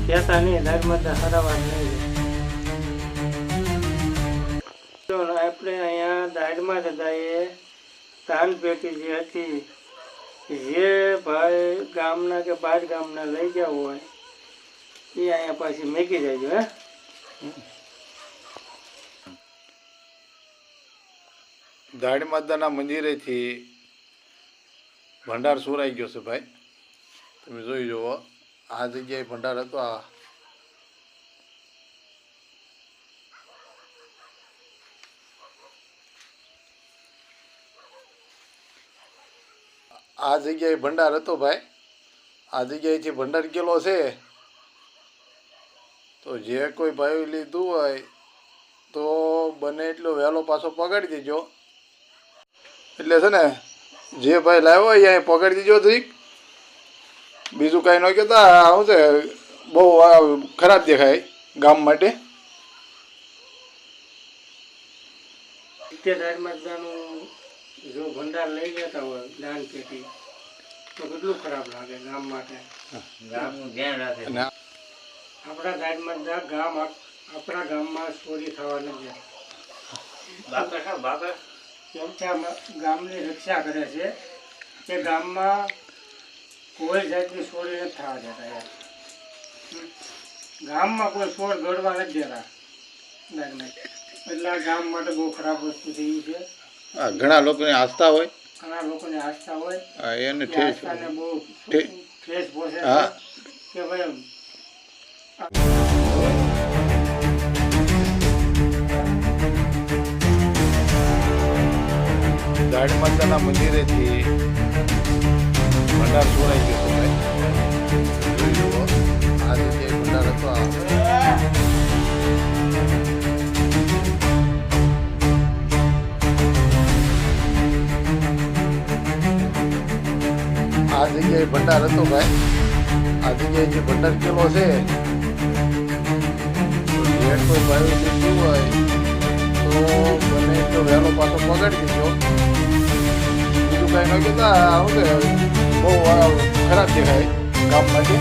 કહેતા નહીં ધર્મતા હરાવા નહીં. આપણે અહીંયા દાઢમાં જતા એ ધાન પેટી જે હતી જે ભાઈ ગામના કે બાર ગામના લઈ ગયા હોય એ અહીંયા પાછી મેકી જાય. હે દાઢી માતાના મંદિરેથી ભંડાર સોરાઈ ગયો છે ભાઈ. તમે જોઈ જુઓ, આ જગ્યાએ ભંડાર હતો. આ જગ્યાએ ભંડાર હતો ભાઈ. આ જગ્યાએથી ભંડાર ગયેલો છે. તો જે કોઈ ભાઈ લીધું હોય તો બને એટલો વહેલો પાછો પકડી દેજો. એટલે છે ને, જે ભાઈ લાવ્યો હોય અહીંયા પકડી દેજો. થઈક બીજું કાંઈ ન કહેતા. શું છે, બહુ ખરાબ દેખાય ગામ માટે. જો ભંડાર લઈ જતા હોય દાન પેટી તો કેટલું ખરાબ લાગે ગામ માટે. ગામનું ધ્યાન રાખે. આપણા ગામમાં આપણા ગામમાં ચોરી થવા નથી. કેમ કે ગામની રક્ષા કરે છે કે ગામમાં કોઈ જાતની ચોરી નથી થવા દેતા. ગામમાં કોઈ ચોર દોડવા નથી દેતા. એટલે આ ગામ માટે બહુ ખરાબ વસ્તુ થઈ છે. ઘણા લોકોની આસ્થા હોય. ઘણા લોકોની આસ્થા હોય. એને ઠેસ બહુ ઠેસ પહોંચે કે ભાઈ દાઢી માતાના મંદિરેથી ભંડાર સોરાઈ ગયો છે ભાઈ. જોઈ જુઓ, આ જગ્યાએ ભંડાર હતો. આ જગ્યાએ ભંડાર હતો ભાઈ. આ જગ્યાએ જે ભંડાર ગયેલો છે, જે કોઈ ભાઈ લીધું હોય તો બને એટલો વહેલો પાછો પકડી દેજો. બીજું કાંઈ ન કહેતા. શું છે, બહુ ખરાબ દેખાય ગામ માટે.